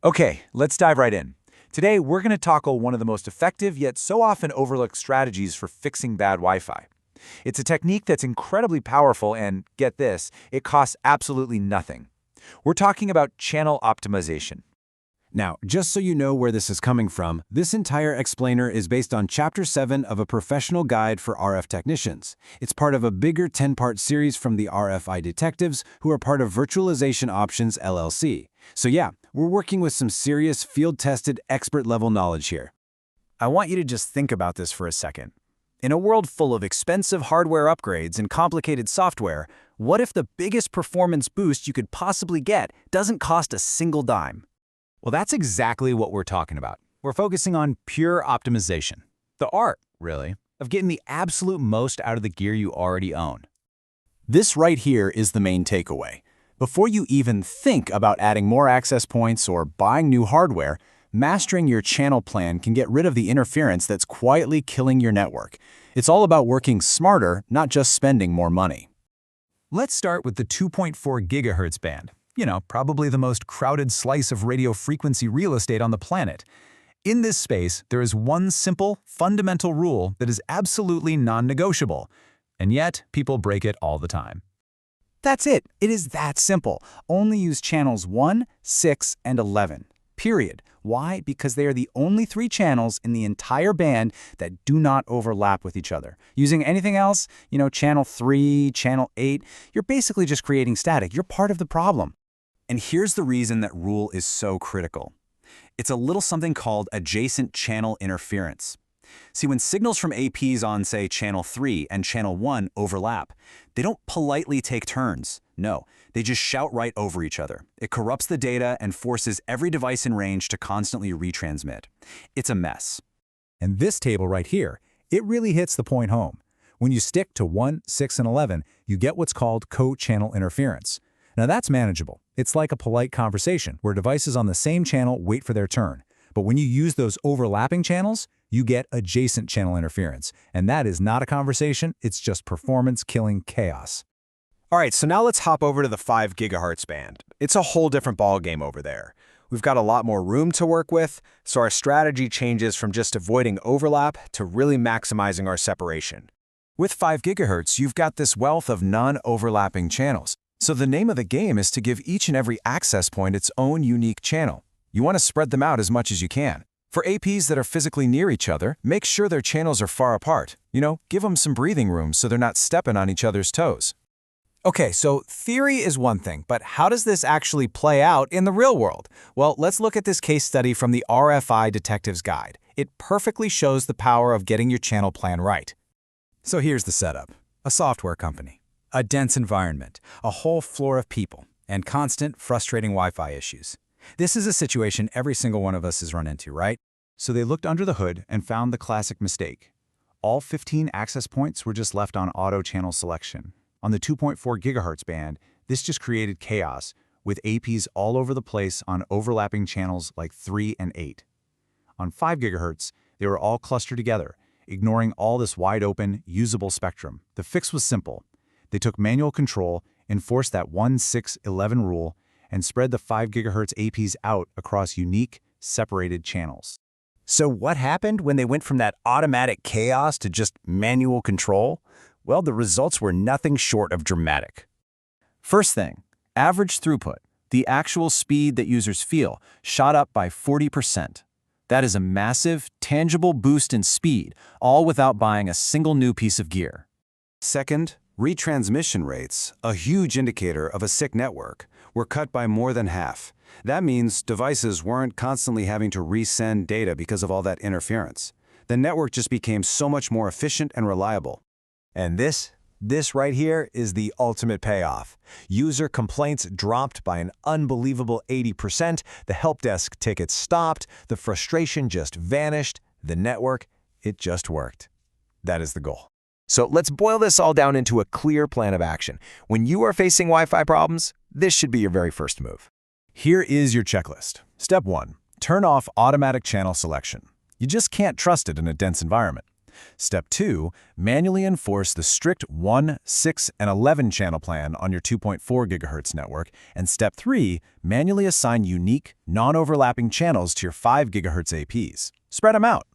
Okay, let's dive right in. Today, we're going to tackle one of the most effective yet so often overlooked strategies for fixing bad Wi-Fi. It's a technique that's incredibly powerful and, get this, it costs absolutely nothing. We're talking about channel optimization. Now, just so you know where this is coming from, this entire explainer is based on Chapter 7 of a professional guide for RF technicians. It's part of a bigger 10-part series from the RFI detectives who are part of Virtualization Options LLC. So yeah, we're working with some serious field-tested expert-level knowledge here. I want you to just think about this for a second. In a world full of expensive hardware upgrades and complicated software, what if the biggest performance boost you could possibly get doesn't cost a single dime? Well, that's exactly what we're talking about. We're focusing on pure optimization. The art, really, of getting the absolute most out of the gear you already own. This right here is the main takeaway. Before you even think about adding more access points or buying new hardware, mastering your channel plan can get rid of the interference that's quietly killing your network. It's all about working smarter, not just spending more money. Let's start with the 2.4 gigahertz band. Probably the most crowded slice of radio frequency real estate on the planet. In this space, there is one simple, fundamental rule that is absolutely non-negotiable, and yet people break it all the time. That's it. It is that simple. Only use channels 1, 6, and 11. Period. Why? Because they are the only 3 channels in the entire band that do not overlap with each other. Using anything else, channel 3, channel 8, you're basically just creating static. You're part of the problem. And here's the reason that rule is so critical. It's a little something called adjacent channel interference. See, when signals from APs on, say, channel 3 and channel 1 overlap, they don't politely take turns. No, they just shout right over each other. It corrupts the data and forces every device in range to constantly retransmit. It's a mess. And this table right here, it really hits the point home. When you stick to 1, 6, and 11, you get what's called co-channel interference. Now that's manageable. It's like a polite conversation where devices on the same channel wait for their turn. But when you use those overlapping channels, you get adjacent channel interference. And that is not a conversation, it's just performance-killing chaos. All right, so now let's hop over to the 5 gigahertz band. It's a whole different ballgame over there. We've got a lot more room to work with, so our strategy changes from just avoiding overlap to really maximizing our separation. With 5 gigahertz, you've got this wealth of non-overlapping channels. So the name of the game is to give each and every access point its own unique channel. You want to spread them out as much as you can. For APs that are physically near each other, make sure their channels are far apart. Give them some breathing room so they're not stepping on each other's toes. Okay, so theory is one thing, but how does this actually play out in the real world? Well, let's look at this case study from the RFI Detective's Guide. It perfectly shows the power of getting your channel plan right. So here's the setup. A software company. A dense environment, a whole floor of people, and constant, frustrating Wi-Fi issues. This is a situation every single one of us has run into, right? So they looked under the hood and found the classic mistake. All 15 access points were just left on auto channel selection. On the 2.4 gigahertz band, this just created chaos, with APs all over the place on overlapping channels like 3 and 8. On 5 gigahertz, they were all clustered together, ignoring all this wide-open, usable spectrum. The fix was simple. They took manual control, enforced that 1-6-11 rule, and spread the 5 gigahertz APs out across unique, separated channels. So what happened when they went from that automatic chaos to just manual control? Well, the results were nothing short of dramatic. First thing, average throughput, the actual speed that users feel, shot up by 40%. That is a massive, tangible boost in speed, all without buying a single new piece of gear. Second, retransmission rates, a huge indicator of a sick network, were cut by more than half. That means devices weren't constantly having to resend data because of all that interference. The network just became so much more efficient and reliable. And this right here is the ultimate payoff. User complaints dropped by an unbelievable 80%, the help desk tickets stopped, the frustration just vanished, the network, it just worked. That is the goal. So let's boil this all down into a clear plan of action. When you are facing Wi-Fi problems, this should be your very first move. Here is your checklist. Step 1. Turn off automatic channel selection. You just can't trust it in a dense environment. Step 2, manually enforce the strict 1, 6, and 11 channel plan on your 2.4 GHz network. And Step 3, manually assign unique, non-overlapping channels to your 5 GHz APs. Spread them out.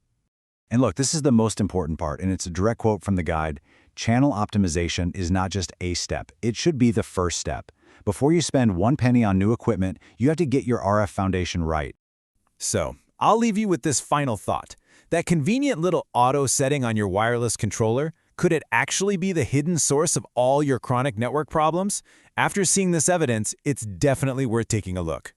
And look, this is the most important part, and it's a direct quote from the guide. Channel optimization is not just a step. It should be the first step. Before you spend one penny on new equipment, you have to get your RF foundation right. So, I'll leave you with this final thought. That convenient little auto setting on your wireless controller, could it actually be the hidden source of all your chronic network problems? After seeing this evidence, it's definitely worth taking a look.